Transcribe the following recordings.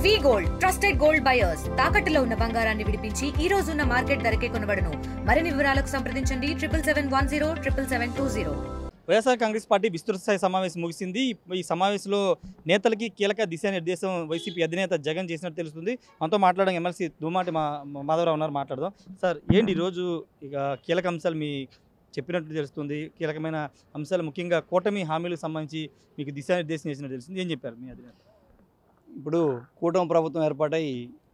వి gold trusted gold buyers తాకట్టులో ఉన్న బంగారాన్ని విడిపించి ఈ రోజు ఉన్న మార్కెట్ ధరకే కొనబడును. మరిన్ని వివరాలకు సంప్రదించండి 77107720. వైఎస్ఆర్ కాంగ్రెస్ పార్టీ విస్తృత స్థాయి సమావేశం ముగిసింది. ఈ సమావేశంలో నేతలకి కీలక దిశానిర్దేశం వైసీపీ అధినేత జగన్ చేసినట్టు తెలుస్తుంది. మనతో మాట్లాడడం ఎమ్మెల్సీ దుమ్మాటి మాధవరావు ఉన్నారు, మాట్లాడదాం. సార్, ఏంటి ఈరోజు ఇక కీలక అంశాలు మీ చెప్పినట్టు తెలుస్తుంది, కీలకమైన అంశాలు ముఖ్యంగా కూటమి హామీలకు సంబంధించి మీకు దిశానిర్దేశం చేసినట్టు తెలుస్తుంది, ఏం చెప్పారు మీ అధినేత? ఇప్పుడు కూటమి ప్రభుత్వం ఏర్పాటై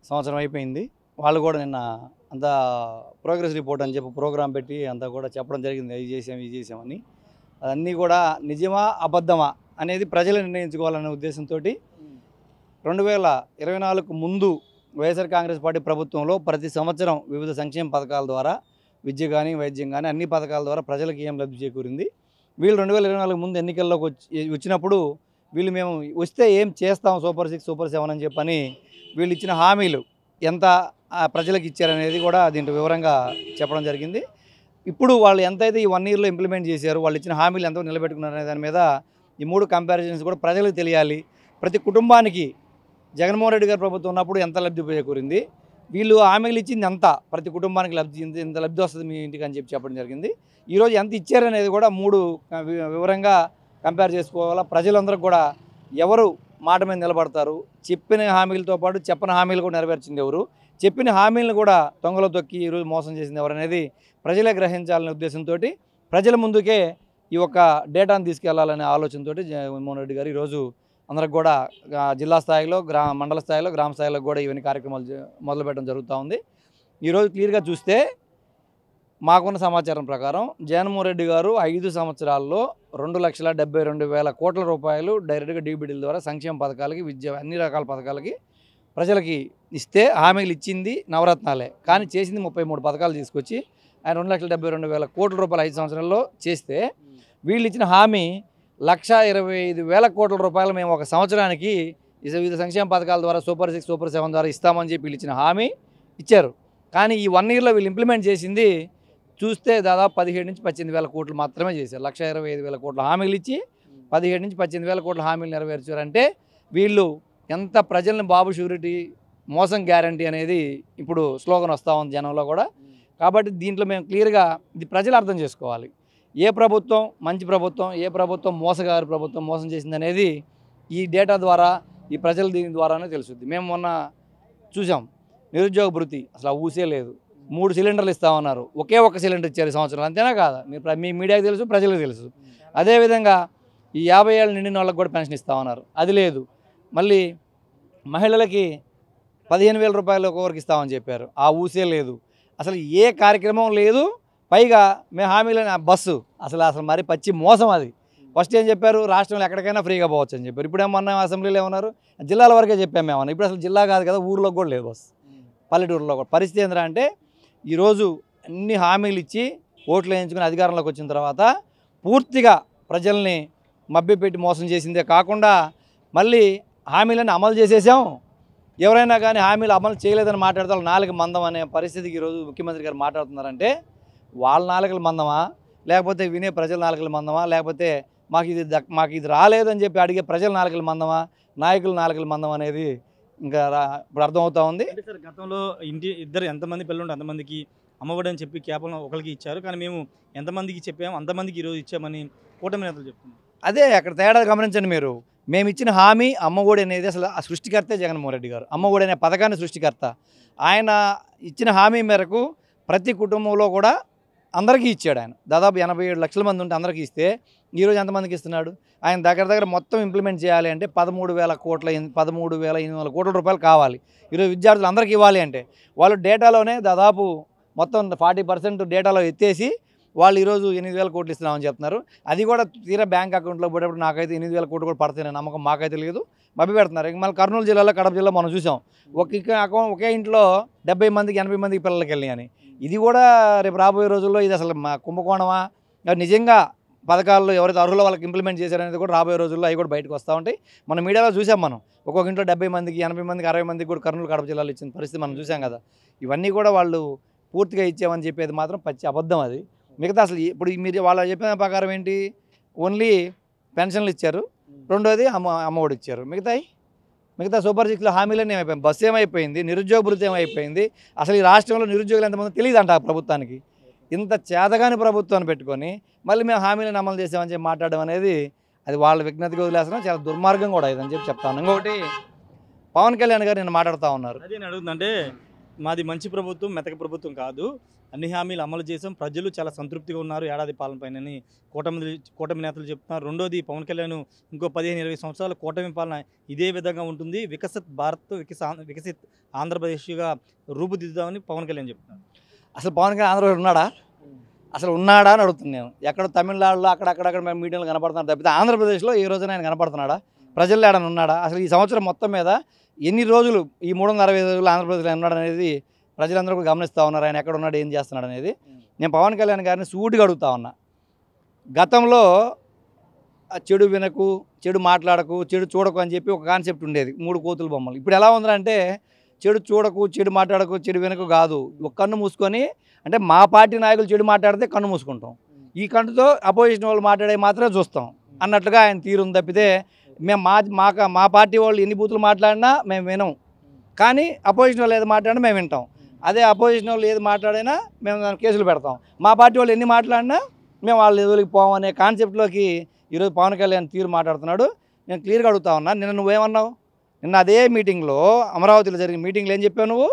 సంవత్సరం అయిపోయింది. వాళ్ళు కూడా నిన్న అంతా ప్రోగ్రెస్ రిపోర్ట్ అని చెప్పి ప్రోగ్రాం పెట్టి అంతా కూడా చెప్పడం జరిగింది, ఇది చేసామని. అన్నీ కూడా నిజమా అబద్ధమా అనేది ప్రజలు నిర్ణయించుకోవాలనే ఉద్దేశంతో 2024కు ముందు వైఎస్ఆర్ కాంగ్రెస్ పార్టీ ప్రభుత్వంలో ప్రతి సంవత్సరం వివిధ సంక్షేమ పథకాల ద్వారా విద్య కానీ వైద్యం కానీ అన్ని పథకాల ద్వారా ప్రజలకు ఏం లబ్ధి చేకూరింది. వీళ్ళు 2024 ముందు ఎన్నికల్లోకి వచ్చినప్పుడు వీళ్ళు మేము వస్తే ఏం చేస్తాం సూపర్ 6 సూపర్ 7 అని చెప్పని వీళ్ళు ఇచ్చిన హామీలు ఎంత ప్రజలకు ఇచ్చారనేది కూడా దీంట్లో వివరంగా చెప్పడం జరిగింది. ఇప్పుడు వాళ్ళు ఎంతైతే ఈ 1 ఇయర్లో ఇంప్లిమెంట్ చేశారు, వాళ్ళు ఇచ్చిన హామీలు ఎంతో నిలబెట్టుకున్నారనే దాని మీద ఈ 3 కంపారిజన్స్ కూడా ప్రజలకు తెలియాలి. ప్రతి కుటుంబానికి జగన్మోహన్ రెడ్డి గారి ప్రభుత్వం ఉన్నప్పుడు ఎంత లబ్ధి చేకూరింది, వీళ్ళు హామీలు ఇచ్చింది ఎంత, ప్రతి కుటుంబానికి ఎంత లబ్ధి వస్తుంది మీ ఇంటికి అని చెప్పడం జరిగింది. ఈరోజు ఎంత ఇచ్చారనేది కూడా 3 వివరంగా కంపేర్ చేసుకోవాలా. ప్రజలందరూ కూడా ఎవరు మాట మీద నిలబడతారు, చెప్పిన హామీలతో పాటు చెప్పని హామీలు కూడా నెరవేర్చింది ఎవరు, చెప్పిన హామీలను కూడా తొంగలో తొక్కి ఈరోజు మోసం చేసింది ఎవరు అనేది ప్రజలే గ్రహించాలనే ఉద్దేశంతో ప్రజల ముందుకే ఈ ఒక్క డేటాను తీసుకెళ్లాలనే ఆలోచనతో జగన్మోహన్ రెడ్డి గారు ఈరోజు అందరికి కూడా జిల్లా స్థాయిలో మండల స్థాయిలో గ్రామ స్థాయిలో కూడా ఇవన్నీ కార్యక్రమాలు మొదలుపెట్టడం జరుగుతూ ఉంది. ఈరోజు క్లియర్గా చూస్తే మాకున్న సమాచారం ప్రకారం జగన్మోహన్ రెడ్డి గారు 5 సంవత్సరాల్లో 2,72,000 కోట్ల రూపాయలు డైరెక్ట్గా డీబీడీల ద్వారా సంక్షేమ పథకాలకి విద్య అన్ని రకాల పథకాలకి ప్రజలకి ఇస్తే హామీలు ఇచ్చింది నవరత్నాలే, కానీ చేసింది 33 పథకాలు తీసుకొచ్చి ఆయన 2,72,000 కోట్ల రూపాయలు 5 సంవత్సరాల్లో చేస్తే వీళ్ళు ఇచ్చిన హామీ 1,25,000 కోట్ల రూపాయలు మేము ఒక సంవత్సరానికి వివిధ సంక్షేమ పథకాల ద్వారా సూపర్ 6 సూపర్ 7 ద్వారా ఇస్తామని చెప్పి వీళ్ళు ఇచ్చిన హామీ ఇచ్చారు. కానీ ఈ 1 ఇయర్లో వీళ్ళు ఇంప్లిమెంట్ చేసింది చూస్తే దాదాపు 17,000-18,000 కోట్లు మాత్రమే చేశారు. 1,25,000 కోట్ల హామీలు ఇచ్చి 17,000-18,000 కోట్ల హామీలు నెరవేర్చారంటే వీళ్ళు ఎంత ప్రజల్ని బాబు షూరిటీ మోసం గ్యారంటీ అనేది ఇప్పుడు స్లోగన్ వస్తూ ఉంది జనంలో కూడా. కాబట్టి దీంట్లో మేము క్లియర్గా ఇది ప్రజలు అర్థం చేసుకోవాలి, ఏ ప్రభుత్వం మంచి ప్రభుత్వం, ఏ ప్రభుత్వం మోసగారి ప్రభుత్వం మోసం చేసింది అనేది ఈ డేటా ద్వారా ఈ ప్రజలు దీని ద్వారానే తెలుస్తుంది. మేము మొన్న చూసాం నిరుద్యోగ భృతి అసలు ఊసే లేదు, 3 సిలిండర్లు ఇస్తామన్నారు, ఒకే ఒక్క సిలిండర్ ఇచ్చారు సంవత్సరం, అంతేనా కాదా? మీ మీడియాకి తెలుసు, ప్రజలకు తెలుసు. అదేవిధంగా ఈ 50 ఏళ్ళు నిండిన వాళ్ళకి కూడా పెన్షన్ ఇస్తామన్నారు, అది లేదు. మళ్ళీ మహిళలకి 15,000 రూపాయలు ఒక్కొక్కరికి ఇస్తామని చెప్పారు, ఆ ఊసే లేదు. అసలు ఏ కార్యక్రమం లేదు. పైగా మేము హామీలని బస్సు అసలు మరి పచ్చి మోసం అది. ఫస్ట్ ఏం చెప్పారు, రాష్ట్రంలో ఎక్కడికైనా ఫ్రీగా పోవచ్చు అని చెప్పారు. ఇప్పుడేమన్నా అసెంబ్లీలో ఏమన్నారు, జిల్లాల వరకే చెప్పాము ఏమన్నా. ఇప్పుడు అసలు జిల్లా కాదు కదా, ఊర్లోకి కూడా లేదు బస్సు, పల్లెటూరులో కూడా. పరిస్థితి ఏంటంటే అంటే ఈరోజు అన్ని హామీలు ఇచ్చి ఓట్లు వేయించుకుని అధికారంలోకి వచ్చిన తర్వాత పూర్తిగా ప్రజల్ని మభ్యపెట్టి మోసం చేసిందే కాకుండా మళ్ళీ హామీలను అమలు చేసేసాం, ఎవరైనా కానీ హామీలు అమలు చేయలేదని మాట్లాడితే వాళ్ళ నాలుగు మందం అనే పరిస్థితికి ఈరోజు ముఖ్యమంత్రి గారు మాట్లాడుతున్నారంటే వాళ్ళ నాలుకల మందమా, లేకపోతే వినే ప్రజల నాలుకల మందమా, లేకపోతే మాకు ఇది రాలేదని చెప్పి అడిగే ప్రజల నాలుకల మందమా, నాయకుల నాలుకల మందం అనేది ఇంకా ఇప్పుడు అర్థమవుతా ఉంది. సార్, గతంలో ఇద్దరు ఎంతమంది పిల్లలు ఉంటే అంతమందికి అమ్మఒడి అని చెప్పి కేవలం ఒకరికి ఇచ్చారు, కానీ మేము ఎంతమందికి చెప్పాము అంతమందికి ఈరోజు ఇచ్చామని కూటమి నేతలు చెప్తున్నారు. అదే అక్కడ తేడా గమనించండి మీరు. మేము ఇచ్చిన హామీ అమ్మఒడి అనేది అసలు ఆ సృష్టికర్తే జగన్మోహన్ రెడ్డి గారు. అమ్మఒడి అనే పథకాన్ని సృష్టికర్త ఆయన. ఇచ్చిన హామీ మేరకు ప్రతి కుటుంబంలో కూడా అందరికీ ఇచ్చాడు ఆయన. దాదాపు 87 లక్షల మంది ఉంటే అందరికీ ఇస్తే ఈరోజు ఎంతమందికి ఇస్తున్నాడు? ఆయన దగ్గర మొత్తం ఇంప్లిమెంట్ చేయాలి అంటే 13,800 కోట్ల రూపాయలు కావాలి. ఈరోజు విద్యార్థులు అందరికీ ఇవ్వాలి అంటే వాళ్ళు డేటాలోనే దాదాపు మొత్తం 40% డేటాలో ఎత్తేసి వాళ్ళు ఈరోజు 8,000 కోట్లు ఇస్తున్నామని చెప్తున్నారు. అది కూడా తీరా బ్యాంక్ అకౌంట్లో పోయేటప్పుడు నాకైతే 8,000 కోట్లు కూడా పడతాయనే నమ్మకం మాకైతే లేదు, మభ్య పెడుతున్నారు. ఇంక మళ్ళీ కర్నూలు జిల్లాలో కడప జిల్లా మనం చూసాం, ఒకే ఇంట్లో 70 మందికి 80 మందికి పిల్లలకి వెళ్ళి అని. ఇది కూడా రేపు రాబోయే రోజుల్లో ఇది అసలు మా కుంభకోణమా, నిజంగా పథకాల్లో ఎవరైతే అర్హుల వాళ్ళకి ఇంప్లిమెంట్ చేశారనేది కూడా రాబోయే రోజుల్లో అవి కూడా బయటకు వస్తూ ఉంటాయి. మన మీడియాలో చూసాం మనం, ఒక్కొక్క ఇంట్లో 70 మందికి 80 మందికి 60 మందికి కూడా కర్నూలు కడప జిల్లాలో ఇచ్చిన పరిస్థితి మనం చూసాం కదా. ఇవన్నీ కూడా వాళ్ళు పూర్తిగా ఇచ్చామని చెప్పేది మాత్రం పచ్చి అబద్ధం అది. మిగతా అసలు ఇప్పుడు మీరు వాళ్ళ చెప్పిన ప్రకారం ఏంటి, ఓన్లీ పెన్షన్లు ఇచ్చారు, రెండోది అమ్మఒడి ఇచ్చారు, మిగతాయి మిగతా సూపర్ 6లో హామీలన్నీ ఏమైపోయింది, బస్సు ఏమైపోయింది, నిరుద్యోగ భృతి ఏమైపోయింది, అసలు ఈ రాష్ట్రంలో నిరుద్యోగులు ఎంతమంది తెలియదు అంట ఆ ప్రభుత్వానికి. ఇంత చేతగాని ప్రభుత్వాన్ని పెట్టుకొని మళ్ళీ మేము హామీలను అమలు చేసామని చెప్పి మాట్లాడడం అనేది అది వాళ్ళ విజ్ఞతకి వదిలేస్తున్నాం, చాలా దుర్మార్గం కూడా ఇదని చెప్పి చెప్తాను. ఇంకొకటి పవన్ కళ్యాణ్ గారు నేను మాట్లాడుతూ ఉన్నారు. అదే నేను అడుగుతుందంటే మాది మంచి ప్రభుత్వం, మెతక ప్రభుత్వం కాదు, అన్ని హామీలు అమలు చేసాం, ప్రజలు చాలా సంతృప్తిగా ఉన్నారు ఏడాది పాలన పైనని కూటమి నేతలు చెప్తున్నారు. రెండోది పవన్ కళ్యాణ్ ఇంకో 15-20 సంవత్సరాల కూటమి పాలన ఇదే విధంగా ఉంటుంది, వికసిత్ భారత్ వికసిత్ ఆంధ్రప్రదేశ్గా రూపుదిద్దామని పవన్ కళ్యాణ్ చెప్తున్నారు. అసలు పవన్ కళ్యాణ్ ఆంధ్రప్రదేశ్ ఉన్నాడా, అసలు ఉన్నాడా అని అడుగుతున్నాను నేను. ఎక్కడ తమిళనాడులో అక్కడక్కడ మేము మీడియాలో కనపడుతున్నారు తప్పితే ఆంధ్రప్రదేశ్లో ఏ రోజున ఆయన కనపడుతున్నాడా, ప్రజల్లో ఏడని ఉన్నాడా? అసలు ఈ సంవత్సరం మొత్తం మీద ఎన్ని రోజులు, ఈ 365 రోజులు ఆంధ్రప్రదేశ్లో ఉన్నాడు అనేది ప్రజలందరూ కూడా గమనిస్తూ ఉన్నారు. ఆయన ఎక్కడ ఉన్నాడు, ఏం చేస్తున్నాడు అనేది. నేను పవన్ కళ్యాణ్ గారిని సూటిగా అడుగుతా ఉన్నా. గతంలో చెడు వినకు, చెడు మాట్లాడకు, చెడు చూడకు అని చెప్పి ఒక కాన్సెప్ట్ ఉండేది, 3 కోతుల బొమ్మలు. ఇప్పుడు ఎలా ఉందంటే చెడు చూడకు, చెడు మాట్లాడకు, చెడు వినకు కాదు, ఒక కన్ను మూసుకొని, అంటే మా పార్టీ నాయకులు చెడు మాట్లాడితే కన్ను మూసుకుంటాం, ఈ కన్నుతో అపోజిషన్ వాళ్ళు మాట్లాడే మాత్రమే చూస్తాం అన్నట్లుగా ఆయన తీరుంది తప్పితే మేము మా పార్టీ వాళ్ళు ఎన్ని బూతులు మాట్లాడినా మేము వినం, కానీ అపోజిషన్ వాళ్ళు ఏది మాట్లాడినా మేము వింటాం. అదే అపోజిషన్ వాళ్ళు ఏది మాట్లాడినా మేము దాని కేసులు పెడతాం. మా పార్టీ వాళ్ళు ఎన్ని మాట్లాడినా మేము వాళ్ళు ఎదురుకి పోం అనే కాన్సెప్ట్లోకి ఈరోజు పవన్ కళ్యాణ్ తీరు మాట్లాడుతున్నాడు. నేను క్లియర్గా అడుగుతా ఉన్నా, నిన్న నువ్వేమన్నావు? నిన్న అదే మీటింగ్లో, అమరావతిలో జరిగిన మీటింగ్లో ఏం చెప్పావు నువ్వు?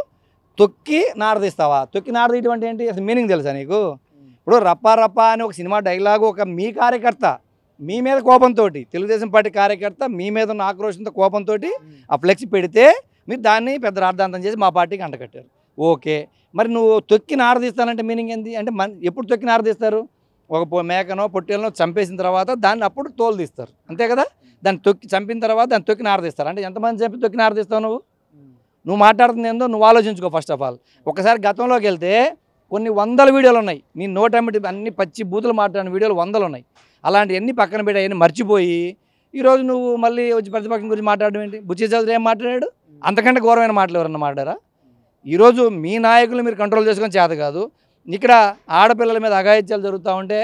తొక్కి నారదీస్తావా? తొక్కి నారదీయటం అంటే ఏంటి, అసలు మీనింగ్ తెలుసా నీకు? ఇప్పుడు రప్పా రప్పా అని ఒక సినిమా డైలాగు ఒక మీ కార్యకర్త మీ మీద కోపంతో, తెలుగుదేశం పార్టీ కార్యకర్త మీ మీద ఉన్న ఆక్రోషంతో కోపంతో ఆ ఫ్లెక్స్ పెడితే మీరు దాన్ని పెద్ద రాద్ధాంతం చేసి మా పార్టీకి అంటకట్టారు. ఓకే, మరి నువ్వు తొక్కి నారదీస్తానంటే మీనింగ్ ఏంది? అంటే ఎప్పుడు తొక్కి నారదీస్తారు? ఒక మేకనో పొట్టేలనో చంపేసిన తర్వాత దాన్ని అప్పుడు తోలు తీస్తారు, అంతే కదా? దాన్ని తొక్కి చంపిన తర్వాత దాన్ని తొక్కి నారదీస్తారు. అంటే ఎంతమంది చంపి తొక్కి నారదీస్తావు నువ్వు మాట్లాడుతుంది ఏందో నువ్వు ఆలోచించుకో. ఫస్ట్ ఆఫ్ ఆల్ ఒకసారి గతంలోకి వెళ్తే కొన్ని 100 వీడియోలు ఉన్నాయి, నీ నోటమిటి అన్ని పచ్చి బూతులు మాట్లాడిన వీడియోలు 100 ఉన్నాయి. అలాంటివన్నీ పక్కన పెట్టి అవన్నీ మర్చిపోయి ఈరోజు నువ్వు మళ్ళీ వచ్చి ప్రతిపక్షం గురించి మాట్లాడడం ఏంటి? బుచ్చి చౌదరి ఏం మాట్లాడాడు? అంతకంటే ఘోరమైన మాటలు ఎవరన్నా మాట్లాడారా? ఈరోజు మీ నాయకులు మీరు కంట్రోల్ చేసుకొని చేత కాదు, ఇక్కడ ఆడపిల్లల మీద అఘాయిత్యాలు జరుగుతూ ఉంటే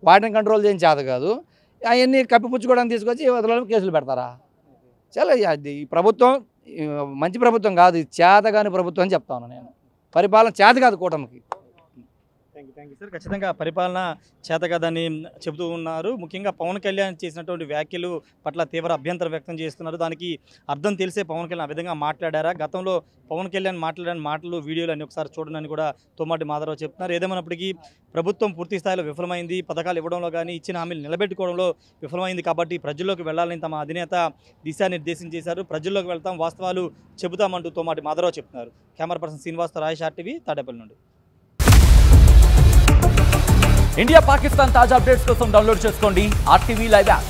వాటిని కంట్రోల్ చేయని చేత కాదు, అవన్నీ కప్పిపుచ్చుకోవడానికి తీసుకొచ్చి వదలలో కేసులు పెడతారా? చాలా ఈ ప్రభుత్వం మంచి ప్రభుత్వం కాదు, ఇది చేతగాని ప్రభుత్వం అని చెప్తాను నేను. పరిపాలన చేత కాదు కూటమికి. Thank you sir. ఖచ్చితంగా పరిపాలన చేత కాదని చెబుతూ ఉన్నారు. ముఖ్యంగా పవన్ కళ్యాణ్ చేసినటువంటి వ్యాఖ్యలు పట్ల తీవ్ర అభ్యంతరం వ్యక్తం చేస్తున్నారు. దానికి అర్థం తెలిసే పవన్ కళ్యాణ్ ఆ విధంగా మాట్లాడారా? గతంలో పవన్ కళ్యాణ్ మాట్లాడిన మాటలు, వీడియోలు అన్ని ఒకసారి చూడనని కూడా తోమాటి మాధవరావు చెప్తున్నారు. ఏదేమైనప్పటికీ ప్రభుత్వం పూర్తి స్థాయిలో విఫలమైంది, పథకాలు ఇవ్వడంలో కానీ ఇచ్చిన హామీలు నిలబెట్టుకోవడంలో విఫలమైంది. కాబట్టి ప్రజల్లోకి వెళ్లాలని తమ అధినేత దిశానిర్దేశం చేశారు. ప్రజల్లోకి వెళ్తాం, వాస్తవాలు చెబుతామంటూ తోమాటి మాధవరావు చెప్తున్నారు. Camera person శ్రీనివాస్తో Rayesh, RTV, Tadepalli నుండి. ఇండియా పాకిస్తాన్ తాజా అప్డేట్స్ కోసం డౌన్లోడ్ చేసుకోండి RTV లైవ్ యాప్.